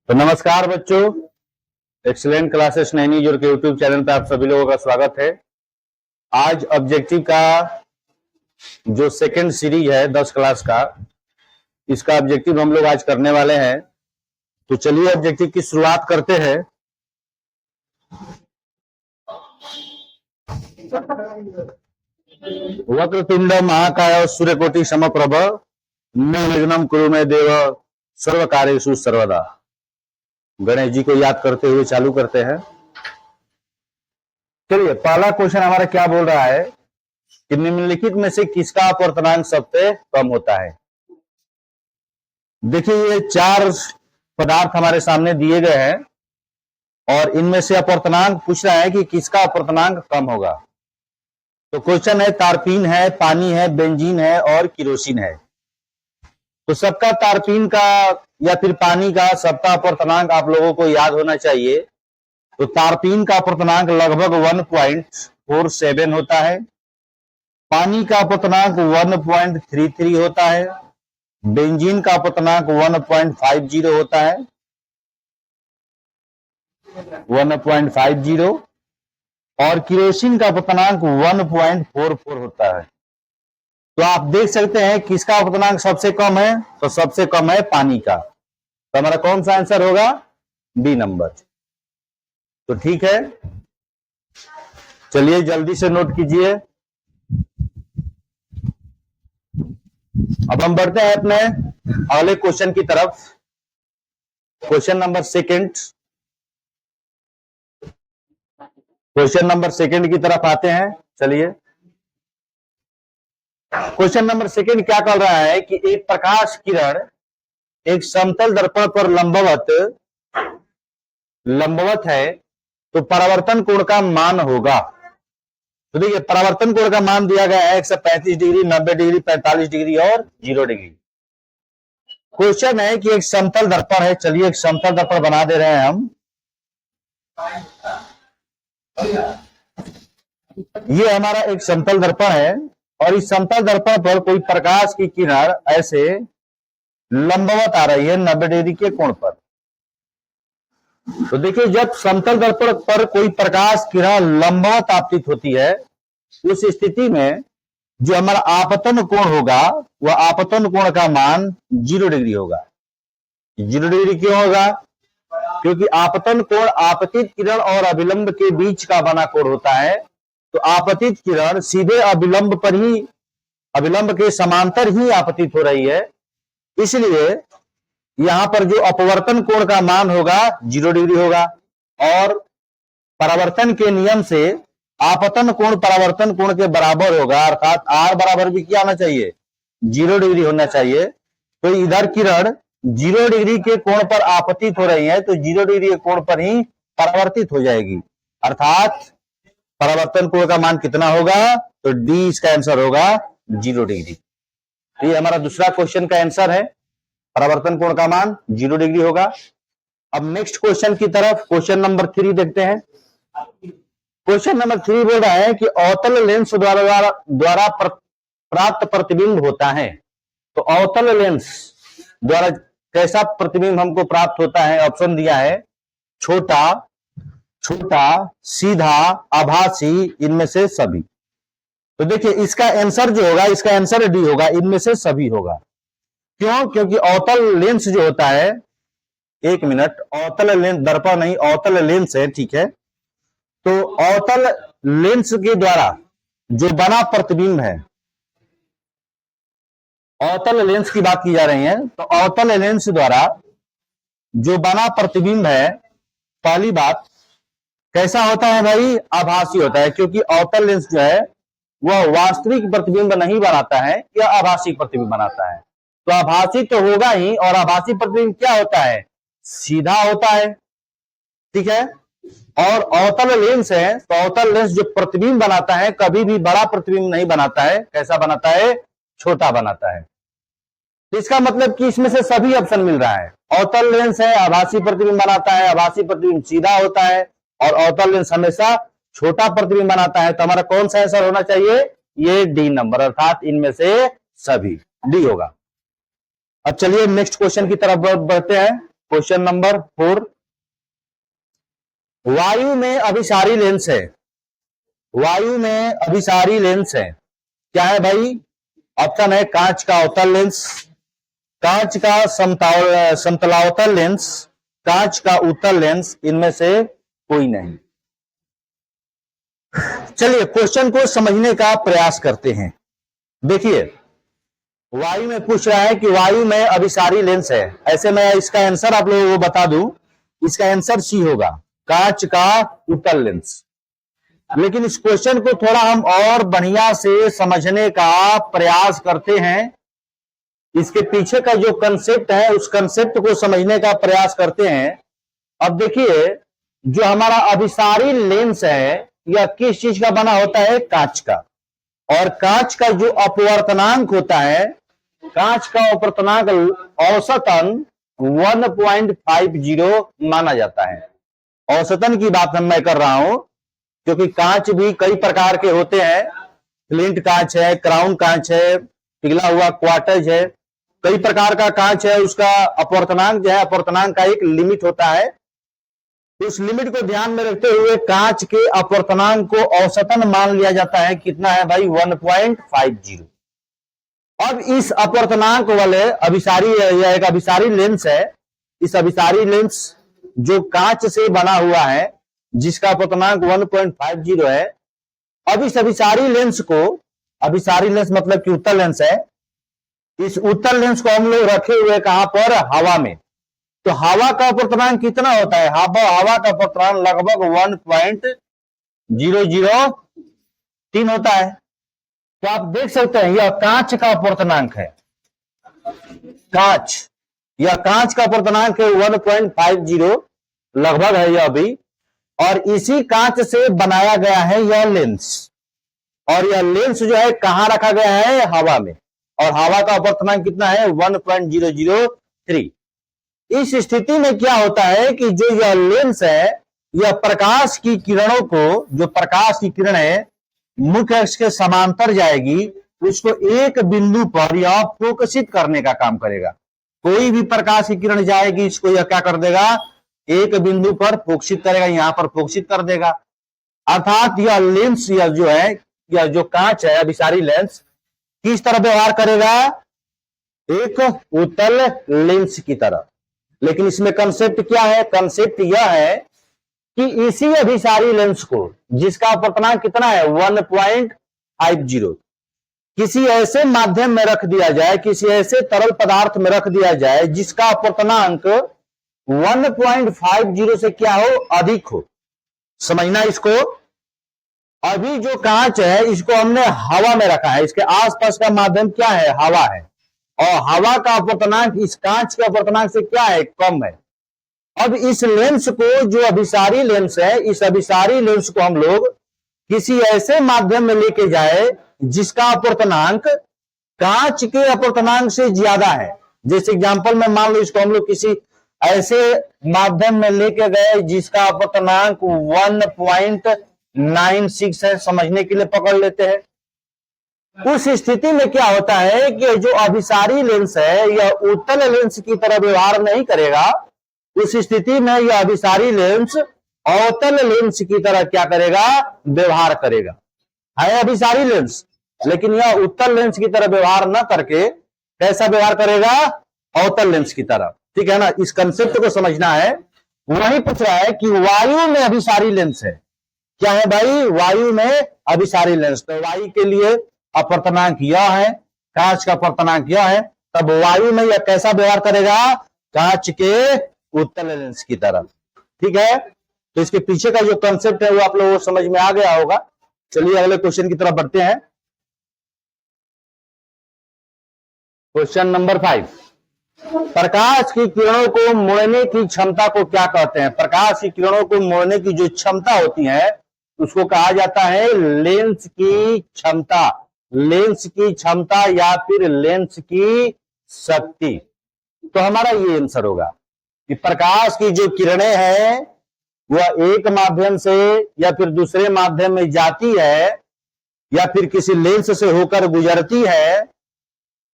तो नमस्कार बच्चों, एक्सीलेंट क्लासेस नैनी जोर के यूट्यूब चैनल पर आप सभी लोगों का स्वागत है। आज ऑब्जेक्टिव का जो सेकंड सीरीज है 10 क्लास का, इसका ऑब्जेक्टिव हम लोग आज करने वाले हैं। तो चलिए ऑब्जेक्टिव की शुरुआत करते हैं। वक्रतुंड महाकाय सूर्यकोटि समप्रभ निर्विघ्नं कुरु मे देव सर्व कार्येषु सर्वदा। गणेश जी को याद करते हुए चालू करते हैं। चलिए, पहला क्वेश्चन हमारा क्या बोल रहा है कि निम्नलिखित में से किसका अपवर्तनांक सबसे कम होता है। देखिए, ये चार पदार्थ हमारे सामने दिए गए हैं और इनमें से अपवर्तनांक पूछ रहा है कि किसका अपवर्तनांक कम होगा। तो क्वेश्चन है, तारपीन है, पानी है, बेंजीन है और किरोसिन है। तो सबका तारपीन का या फिर पानी का सबका अपवर्तनांक आप लोगों को याद होना चाहिए। तो तारपीन का अपवर्तनांक लगभग 1.47 होता है, पानी का अपवर्तनांक 1.33 होता है, बेंजीन का अपवर्तनांक 1.50 होता है, 1.50, और किरोसिन का अपवर्तनांक 1.44 होता है। तो आप देख सकते हैं किसका अपवर्तनांक सबसे कम है। तो सबसे कम है पानी का। तो हमारा कौन सा आंसर होगा? B number. तो ठीक है, चलिए जल्दी से नोट कीजिए। अब हम बढ़ते हैं अपने अगले क्वेश्चन की तरफ। क्वेश्चन नंबर सेकंड की तरफ आते हैं। चलिए, क्वेश्चन नंबर सेकंड क्या कर रहा है कि एक प्रकाश किरण एक समतल दर्पण पर लंबवत है, तो परावर्तन कोण का मान होगा। तो देखिए, परावर्तन कोण का मान दिया गया है 135 डिग्री, 90 डिग्री, 45 डिग्री और 0 डिग्री। क्वेश्चन है कि एक समतल दर्पण है। चलिए, एक समतल दर्पण बना दे रहे हैं हम। ये हमारा एक समतल दर्पण है और इस समतल दर्पण पर कोई प्रकाश की किरण ऐसे लंबवत आ रही है 90 डिग्री के कोण पर। तो देखिए, जब समतल दर्पण पर कोई प्रकाश किरण लंबवत आपतित होती है, उस स्थिति में जो हमारा आपतन कोण होगा वह आपतन कोण का मान 0 डिग्री होगा। 0 डिग्री क्यों होगा? क्योंकि आपतन कोण आपतित किरण और अभिलंब के बीच का बना कोण होता है। तो आपतित किरण सीधे अभिलंब के समांतर ही आपतित हो रही है, इसलिए यहां पर जो अपवर्तन कोण का मान होगा 0 डिग्री होगा। और परावर्तन के नियम से आपतन कोण परावर्तन कोण के बराबर होगा, अर्थात R बराबर भी क्या होना चाहिए? 0 डिग्री होना चाहिए। तो इधर किरण 0 डिग्री के कोण पर आपतित हो रही है, तो 0 डिग्री के कोण पर ही परावर्तित हो जाएगी, अर्थात परावर्तन कोण का मान कितना होगा? तो डी इसका आंसर होगा 0 डिग्री। तो ये हमारा दूसरा क्वेश्चन का आंसर है, परावर्तन कोण का मान 0 डिग्री होगा। अब नेक्स्ट क्वेश्चन की तरफ, क्वेश्चन नंबर 3 देखते हैं। क्वेश्चन नंबर 3 बोल रहा है कि अवतल लेंस द्वारा प्राप्त प्रतिबिंब होता है। तो अवतल लेंस द्वारा कैसा प्रतिबिंब हमको प्राप्त होता है? ऑप्शन दिया है, छोटा, सीधा, आभासी, इनमें से सभी। तो देखिए, इसका आंसर जो होगा, इसका आंसर डी होगा, इनमें से सभी होगा। क्यों? क्योंकि अवतल लेंस जो होता है, एक मिनट, अवतल लेंस, दर्पण नहीं, अवतल लेंस है, ठीक है। तो अवतल लेंस के द्वारा जो बना प्रतिबिंब है, अवतल लेंस की बात की जा रही है, तो अवतल लेंस द्वारा जो बना प्रतिबिंब है, पहली बात कैसा होता है भाई? आभासी होता है, क्योंकि अवतल लेंस जो है वह वास्तविक प्रतिबिंब नहीं बनाता है, यह आभासी प्रतिबिंब बनाता है। तो आभासी तो होगा ही, और आभासी प्रतिबिंब क्या होता है? सीधा होता है, ठीक है। और अवतल लेंस है, तो अवतल लेंस जो प्रतिबिंब बनाता है कभी भी बड़ा प्रतिबिंब नहीं बनाता है। कैसा बनाता है? छोटा बनाता है। तो इसका मतलब कि इसमें से सभी ऑप्शन मिल रहा है। अवतल लेंस है, आभासी प्रतिबिंब बनाता है, आभासी प्रतिबिंब सीधा होता है, और अवतल लेंस हमेशा छोटा प्रतिबिंब बनाता है। तो हमारा कौन सा आंसर होना चाहिए? ये डी नंबर, अर्थात इनमें से सभी, डी होगा। अब चलिए नेक्स्ट क्वेश्चन की तरफ बढ़ते हैं। क्वेश्चन नंबर 4, वायु में अभिसारी लेंस है, वायु में अभिसारी लेंस है, क्या है भाई? ऑप्शन है कांच का अवतल लेंस, कांच का समतलावतल लेंस, कांच का उत्तल लेंस, इनमें से कोई नहीं। चलिए क्वेश्चन को समझने का प्रयास करते हैं। देखिए वायु में पूछ रहा है कि वायु में अभिसारी लेंस है, ऐसे मैं इसका आंसर आप लोगों को बता दूं, इसका आंसर सी होगा, कांच का उत्तल लेंस। लेकिन इस क्वेश्चन को थोड़ा हम और बढ़िया से समझने का प्रयास करते हैं, इसके पीछे का जो कंसेप्ट है उस कंसेप्ट को समझने का प्रयास करते हैं। अब देखिए जो हमारा अभिसारी लेंस है यह किस चीज का बना होता है? कांच का। और कांच का जो अपवर्तनांक होता है, कांच का अपवर्तनांक औसतन 1.50 माना जाता है। औसतन की बात मैं कर रहा हूं क्योंकि कांच भी कई प्रकार के होते हैं, फ्लिंट कांच है, क्राउन कांच है, पिघला हुआ क्वार्टज है, कई प्रकार का कांच है। उसका अपवर्तनांक जो है, अपवर्तनांक का एक लिमिट होता है, उस लिमिट को ध्यान में रखते हुए कांच के अपवर्तनांक को औसतन मान लिया जाता है। कितना है भाई? 1.50। अब इस अपवर्तनांक वाले अभिसारी, यह एक अभिसारी लेंस है, इस अभिसारी लेंस जो कांच से बना हुआ है जिसका अपवर्तनांक 1.50 है, अब इस अभिसारी लेंस को, अभिसारी लेंस मतलब कि उत्तल लेंस है, इस उत्तल लेंस को हम लोग रखे हुए कहां पर? हवा में। तो हवा का अपवर्तनांक कितना होता है? हवा का अपवर्तनांक लगभग 1.003 होता है। तो आप देख सकते हैं यह कांच का अपवर्तनांक है, कांच, यह कांच का अपवर्तनांक है 1.50 लगभग है यह भी, और इसी कांच से बनाया गया है यह लेंस। और यह लेंस जो है कहां रखा गया है? हवा में। और हवा का अपवर्तनांक कितना है? 1.003। इस स्थिति में क्या होता है कि जो यह लेंस है यह प्रकाश की किरणों को, जो प्रकाश की किरण है मुख्य अक्ष के समांतर जाएगी, उसको एक बिंदु पर यह फोकसित करने का काम करेगा। कोई भी प्रकाश की किरण जाएगी, इसको यह क्या कर देगा? एक बिंदु पर फोकसित करेगा, यहां पर फोकसित कर देगा। अर्थात यह लेंस, यह जो है, यह जो कांच है अभिसारी लेंस, किस तरह व्यवहार करेगा? एक उत्तल लेंस की तरह। लेकिन इसमें कंसेप्ट क्या है? कंसेप्ट यह है कि इसी अभिसारी लेंस को, जिसका अपवर्तनांक कितना है? 1.50, किसी ऐसे माध्यम में रख दिया जाए, किसी ऐसे तरल पदार्थ में रख दिया जाए जिसका अपवर्तनांक 1.50 से क्या हो? अधिक हो। समझना इसको। अभी जो कांच है इसको हमने हवा में रखा है, इसके आसपास का माध्यम क्या है? हवा है। और हवा का अपवर्तनांक इस कांच के अपवर्तनांक से क्या है? कम है। अब इस लेंस को, जो अभिसारी लेंस है, इस अभिसारी लेंस को हम लोग किसी ऐसे माध्यम में लेके जाए जिसका अपवर्तनांक कांच के अपवर्तनांक से ज्यादा है। जैसे एग्जांपल में मान लो इसको हम लोग किसी ऐसे माध्यम में लेके गए जिसका अपवर्तनांक 1.96 है, समझने के लिए पकड़ लेते हैं। उस स्थिति में क्या होता है कि जो अभिसारी लेंस है यह उत्तल लेंस की तरह व्यवहार नहीं करेगा। उस स्थिति में यह अभिसारी लेंस अवतल लेंस की तरह क्या करेगा? व्यवहार करेगा। है अभिसारी लेंस, लेकिन यह उत्तल लेंस की तरह व्यवहार न करके कैसा व्यवहार करेगा? अवतल लेंस की तरह। ठीक है ना? इस कंसेप्ट को समझना है। वही पूछ रहा है कि वायु में अभिसारी लेंस है, क्या है भाई? वायु में अभिसारी लेंस। तो वायु के लिए अपवर्तनांक यह है, कांच का अपवर्तनांक यह है, तब वायु में यह कैसा व्यवहार करेगा? कांच के उत्तल लेंस की तरह। ठीक है? तो इसके पीछे का जो कंसेप्ट है वो आप लोगों को समझ में आ गया होगा। चलिए अगले क्वेश्चन की तरफ बढ़ते हैं। क्वेश्चन नंबर 5, प्रकाश की किरणों को मोड़ने की क्षमता को क्या कहते हैं? प्रकाश की किरणों को मोड़ने की जो क्षमता होती है उसको कहा जाता है लेंस की क्षमता, लेंस की क्षमता या फिर लेंस की शक्ति। तो हमारा ये आंसर होगा कि प्रकाश की जो किरणें हैं वह एक माध्यम से या फिर दूसरे माध्यम में जाती है या फिर किसी लेंस से होकर गुजरती है।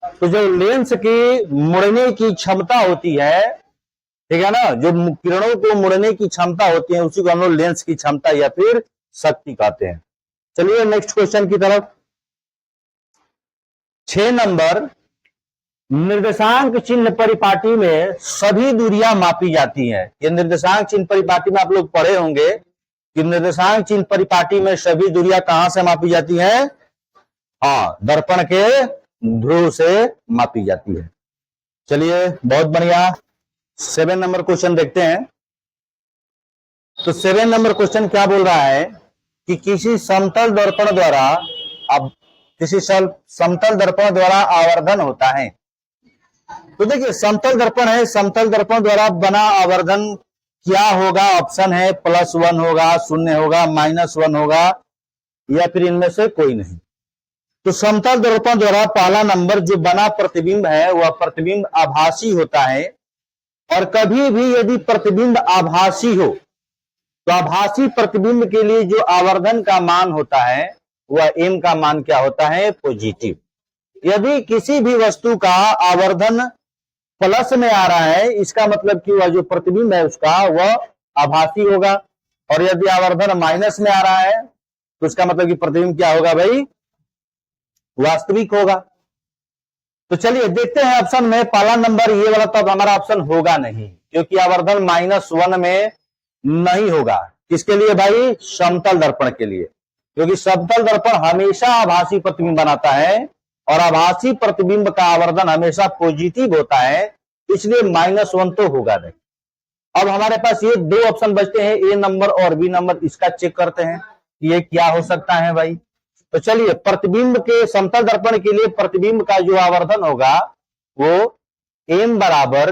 तो जो लेंस की मुड़ने की क्षमता होती है, ठीक है ना। जो किरणों को मुड़ने की क्षमता होती है उसी को हम लोग लेंस की क्षमता या फिर शक्ति कहते हैं। चलिए नेक्स्ट क्वेश्चन की तरफ। 6 नंबर, निर्देशांक चिन्ह परिपाटी में सभी दूरियां मापी जाती हैं। ये निर्देशांक चिन्ह परिपाटी में आप लोग पढ़े होंगे कि निर्देशांक चिन्ह परिपाटी में सभी दूरियां कहां से मापी जाती हैं? हाँ, दर्पण के ध्रुव से मापी जाती है। चलिए बहुत बढ़िया। 7 नंबर क्वेश्चन देखते हैं। तो 7 नंबर क्वेश्चन क्या बोल रहा है कि किसी समतल दर्पण द्वारा, अब किसी समतल दर्पण द्वारा आवर्धन होता है। तो देखिए समतल दर्पण है, समतल दर्पण द्वारा बना आवर्धन क्या होगा? ऑप्शन है +1 होगा, 0 होगा, -1 होगा या फिर इनमें से कोई नहीं। तो समतल दर्पण द्वारा पहला नंबर जो बना प्रतिबिंब है वह प्रतिबिंब आभासी होता है। और कभी भी यदि प्रतिबिंब आभासी हो तो आभासी प्रतिबिंब के लिए जो आवर्धन का मान होता है वह m का मान क्या होता है? पॉजिटिव। यदि किसी भी वस्तु का आवर्धन प्लस में आ रहा है इसका मतलब कि वह जो प्रतिबिंब है उसका वह आभासी होगा, और यदि आवर्धन माइनस में आ रहा है तो उसका मतलब कि प्रतिबिंब क्या होगा भाई? वास्तविक होगा। तो चलिए देखते हैं ऑप्शन में पहला नंबर ये वाला, तो हमारा ऑप्शन होगा नहीं क्योंकि आवर्धन -1 में नहीं होगा। किसके लिए भाई? समतल दर्पण के लिए, क्योंकि समतल दर्पण हमेशा आभासी प्रतिबिंब बनाता है और आभासी प्रतिबिंब का आवर्धन हमेशा पॉजिटिव होता है, इसलिए -1 तो होगा नहीं। अब हमारे पास ये 2 ऑप्शन बचते हैं, ए नंबर और बी नंबर। इसका चेक करते हैं कि ये क्या हो सकता है भाई। तो चलिए प्रतिबिंब के, समतल दर्पण के लिए प्रतिबिंब का जो आवर्धन होगा वो m बराबर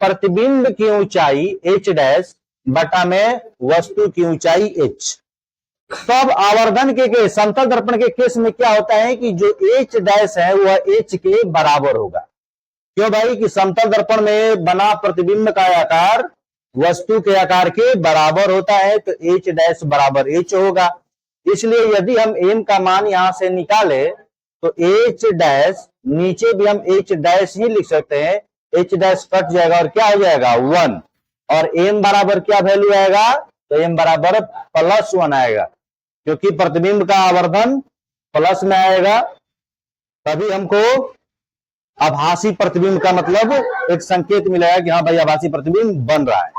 प्रतिबिंब की ऊंचाई h' बटा में वस्तु की ऊंचाई h। तब आवर्धन के समतल दर्पण के केस में क्या होता है कि जो h' है वह h के बराबर होगा। क्यों भाई? कि समतल दर्पण में बना प्रतिबिंब का आकार वस्तु के आकार के बराबर होता है, तो h' बराबर h होगा। इसलिए यदि हम m का मान यहां से निकाले तो h' नीचे भी हम h' ही लिख सकते हैं, h' कट जाएगा और क्या हो जाएगा? 1। और m बराबर क्या वैल्यू आएगा? तो m बराबर +1 आएगा, क्योंकि प्रतिबिंब का आवर्धन प्लस में आएगा तभी हमको आभासी प्रतिबिंब का मतलब एक संकेत मिलेगा कि हाँ भाई आभासी प्रतिबिंब बन रहा है।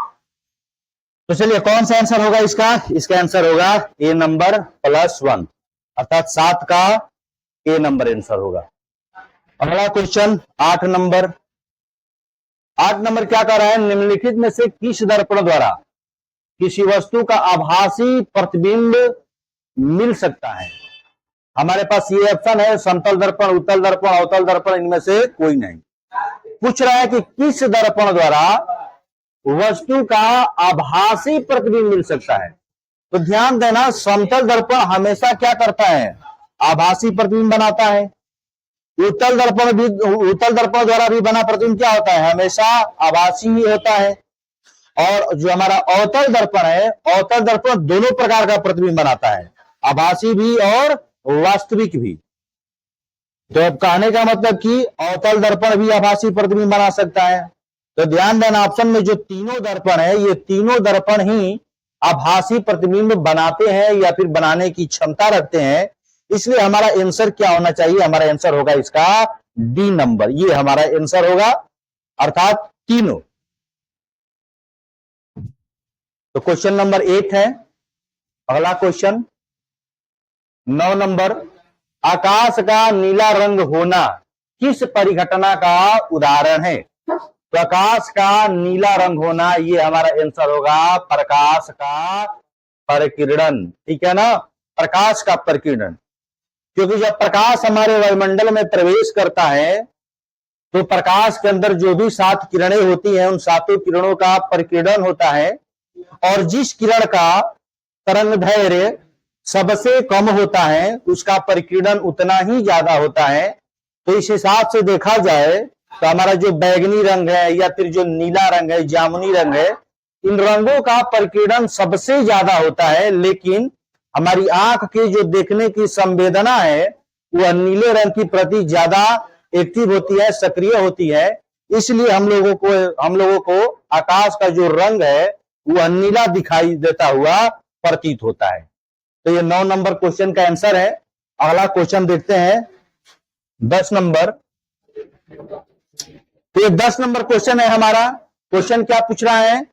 तो चलिए कौन सा आंसर होगा इसका? इसका आंसर होगा ए नंबर +1, अर्थात 7 का ए नंबर आंसर होगा। अगला क्वेश्चन 8 नंबर। 8 नंबर क्या कह रहा है? निम्नलिखित में से किस दर्पण द्वारा किसी वस्तु का आभासी प्रतिबिंब मिल सकता है? हमारे पास ये ऑप्शन है समतल दर्पण, उत्तल दर्पण, अवतल दर्पण, इनमें से कोई नहीं। पूछ रहा है कि किस दर्पण द्वारा वस्तु का आभासी प्रतिबिंब मिल सकता है। तो ध्यान देना, समतल दर्पण हमेशा क्या करता है? आभासी प्रतिबिंब बनाता है। उत्तल दर्पण द्वारा भी बना प्रतिबिंब क्या होता है? हमेशा आभासी ही होता है। और जो हमारा अवतल दर्पण है, अवतल दर्पण दोनों प्रकार का प्रतिबिंब बनाता है, आभासी भी और वास्तविक भी। तो अब कहने का मतलब कि अवतल दर्पण भी आभासी प्रतिबिंब बना सकता है। तो ध्यान देना ऑप्शन में जो तीनों दर्पण है ये तीनों दर्पण ही आभासी प्रतिबिंब बनाते हैं या फिर बनाने की क्षमता रखते हैं। इसलिए हमारा आंसर क्या होना चाहिए? हमारा आंसर होगा इसका डी नंबर, ये हमारा आंसर होगा, अर्थात तीनों। तो क्वेश्चन नंबर 8 है। अगला क्वेश्चन 9 नंबर, आकाश का नीला रंग होना किस परिघटना का उदाहरण है? तो आकाश का नीला रंग होना ये हमारा आंसर होगा प्रकाश का परिकिरण। ठीक है ना, प्रकाश का परिकिरण। क्योंकि जब प्रकाश हमारे वायुमंडल में प्रवेश करता है तो प्रकाश के अंदर जो भी 7 किरणें होती हैं उन 7 किरणों का परिकिरण होता है, और जिस किरण का तरंगदैर्घ्य सबसे कम होता है उसका परिकिरण उतना ही ज्यादा होता है। तो इस हिसाब से देखा जाए तो हमारा जो बैगनी रंग है या फिर जो नीला रंग है, जामुनी रंग है, इन रंगों का परिकिरण सबसे ज्यादा होता है, लेकिन हमारी आंख की जो देखने की संवेदना है वह नीले रंग की प्रति ज्यादा एक्टिव होती है, सक्रिय होती है। इसलिए हम लोगों को आकाश का जो रंग है वह नीला दिखाई देता हुआ प्रतीत होता है। तो ये 9 नंबर क्वेश्चन का आंसर है। अगला क्वेश्चन देखते हैं 10 नंबर। तो ये 10 नंबर क्वेश्चन है हमारा। क्वेश्चन क्या पूछ रहा है?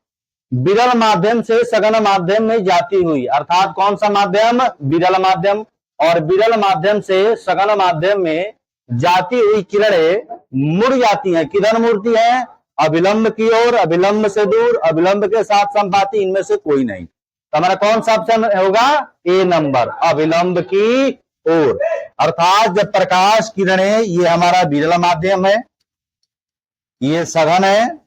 विरल माध्यम से सघन माध्यम में जाती हुई, अर्थात कौन सा माध्यम? विरल माध्यम। और विरल माध्यम से सघन माध्यम में जाती हुई किरणें मुड़ जाती हैं। किधर मुड़ती हैं? अभिलंब की ओर, अभिलंब से दूर, अभिलंब के साथ संपाती, इनमें से कोई नहीं। तो हमारा कौन सा ऑप्शन होगा? ए नंबर, अभिलंब की ओर। अर्थात जब प्रकाश किरणें, ये हमारा विरल माध्यम है, ये सघन है,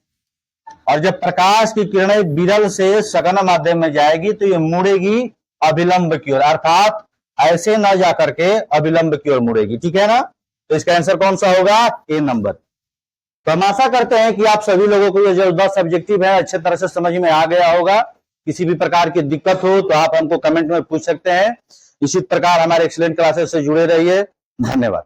और जब प्रकाश की किरणें विरल से सघन माध्यम में जाएगी तो ये मुड़ेगी अभिलंब की ओर, अर्थात ऐसे न जाकर के अभिलंब की ओर मुड़ेगी। ठीक है ना? तो इसका आंसर कौन सा होगा? ए नंबर। तो हम आशा करते हैं कि आप सभी लोगों को ये जो 10 ऑब्जेक्टिव है अच्छे तरह से समझ में आ गया होगा। किसी भी प्रकार की दिक्कत हो तो आप हमको कमेंट में पूछ सकते हैं। इसी प्रकार हमारे एक्सीलेंट क्लासेस से जुड़े रहिए। धन्यवाद।